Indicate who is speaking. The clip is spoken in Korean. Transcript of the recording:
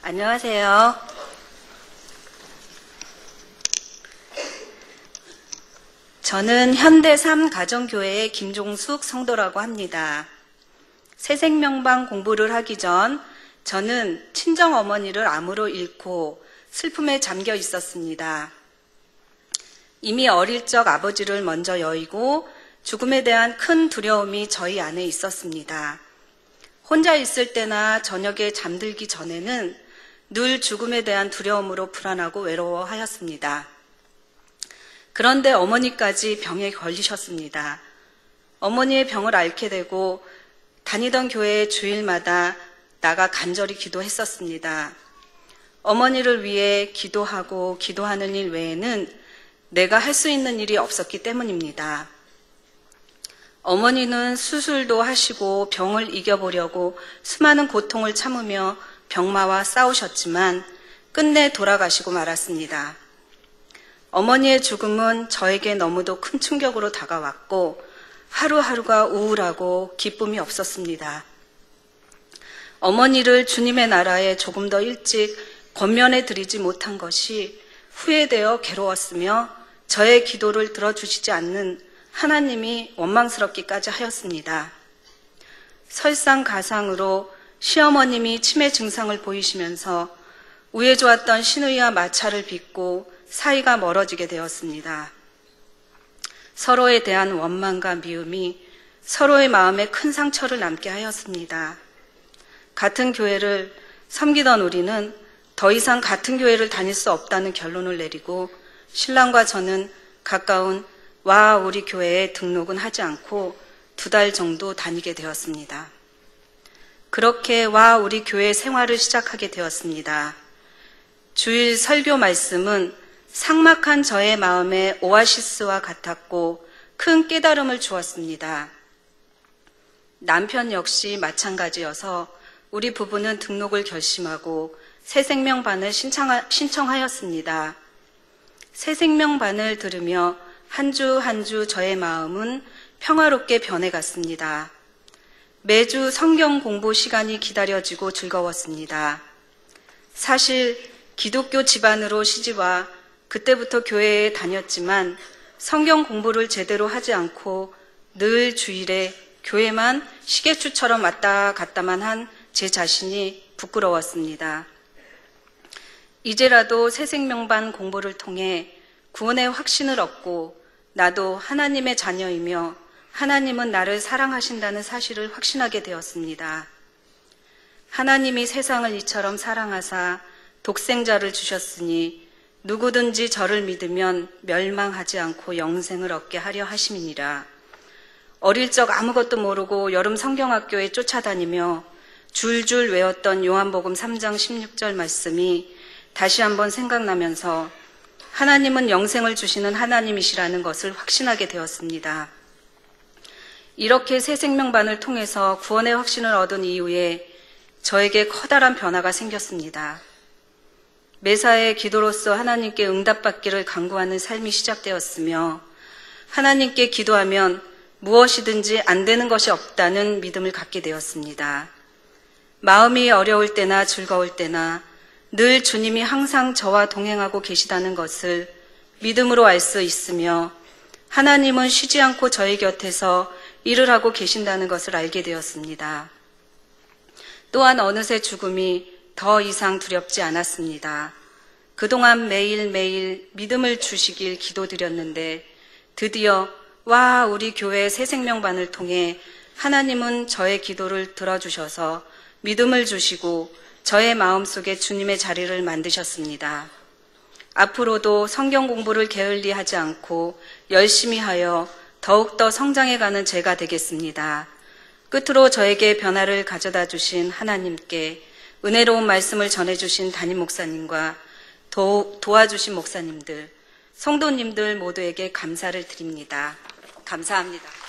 Speaker 1: 안녕하세요. 저는 현대삼 가정교회의 김종숙 성도라고 합니다. 새생명방 공부를 하기 전 저는 친정어머니를 암으로 잃고 슬픔에 잠겨 있었습니다. 이미 어릴 적 아버지를 먼저 여의고 죽음에 대한 큰 두려움이 저희 안에 있었습니다. 혼자 있을 때나 저녁에 잠들기 전에는 늘 죽음에 대한 두려움으로 불안하고 외로워하였습니다. 그런데 어머니까지 병에 걸리셨습니다. 어머니의 병을 앓게 되고 다니던 교회에 주일마다 나가 간절히 기도했었습니다. 어머니를 위해 기도하고 기도하는 일 외에는 내가 할 수 있는 일이 없었기 때문입니다. 어머니는 수술도 하시고 병을 이겨보려고 수많은 고통을 참으며 병마와 싸우셨지만 끝내 돌아가시고 말았습니다. 어머니의 죽음은 저에게 너무도 큰 충격으로 다가왔고 하루하루가 우울하고 기쁨이 없었습니다. 어머니를 주님의 나라에 조금 더 일찍 권면해 드리지 못한 것이 후회되어 괴로웠으며 저의 기도를 들어주시지 않는 하나님이 원망스럽기까지 하였습니다. 설상가상으로 시어머님이 치매 증상을 보이시면서 우애 좋았던 시누이와 마찰을 빚고 사이가 멀어지게 되었습니다. 서로에 대한 원망과 미움이 서로의 마음에 큰 상처를 남게 하였습니다. 같은 교회를 섬기던 우리는 더 이상 같은 교회를 다닐 수 없다는 결론을 내리고 신랑과 저는 가까운 와 우리 교회에 등록은 하지 않고 2달 정도 다니게 되었습니다. 그렇게 와 우리 교회 생활을 시작하게 되었습니다. 주일 설교 말씀은 삭막한 저의 마음에 오아시스와 같았고 큰 깨달음을 주었습니다. 남편 역시 마찬가지여서 우리 부부는 등록을 결심하고 새생명반을 신청하였습니다. 새생명반을 들으며 한 주 한 주 저의 마음은 평화롭게 변해갔습니다. 매주 성경 공부 시간이 기다려지고 즐거웠습니다. 사실 기독교 집안으로 시집와 그때부터 교회에 다녔지만 성경 공부를 제대로 하지 않고 늘 주일에 교회만 시계추처럼 왔다 갔다만 한 제 자신이 부끄러웠습니다. 이제라도 새생명반 공부를 통해 구원의 확신을 얻고 나도 하나님의 자녀이며 하나님은 나를 사랑하신다는 사실을 확신하게 되었습니다. 하나님이 세상을 이처럼 사랑하사 독생자를 주셨으니 누구든지 저를 믿으면 멸망하지 않고 영생을 얻게 하려 하심이니라. 어릴 적 아무것도 모르고 여름 성경학교에 쫓아다니며 줄줄 외웠던 요한복음 3장 16절 말씀이 다시 한번 생각나면서 하나님은 영생을 주시는 하나님이시라는 것을 확신하게 되었습니다. 이렇게 새생명반을 통해서 구원의 확신을 얻은 이후에 저에게 커다란 변화가 생겼습니다. 매사에 기도로서 하나님께 응답받기를 간구하는 삶이 시작되었으며 하나님께 기도하면 무엇이든지 안 되는 것이 없다는 믿음을 갖게 되었습니다. 마음이 어려울 때나 즐거울 때나 늘 주님이 항상 저와 동행하고 계시다는 것을 믿음으로 알 수 있으며 하나님은 쉬지 않고 저희 곁에서 일을 하고 계신다는 것을 알게 되었습니다. 또한 어느새 죽음이 더 이상 두렵지 않았습니다. 그동안 매일매일 믿음을 주시길 기도드렸는데 드디어 와 우리 교회 새생명반을 통해 하나님은 저의 기도를 들어주셔서 믿음을 주시고 저의 마음속에 주님의 자리를 만드셨습니다. 앞으로도 성경 공부를 게을리 하지 않고 열심히 하여 더욱더 성장해가는 제가 되겠습니다. 끝으로 저에게 변화를 가져다 주신 하나님께 은혜로운 말씀을 전해주신 담임 목사님과 도와주신 목사님들, 성도님들 모두에게 감사를 드립니다. 감사합니다.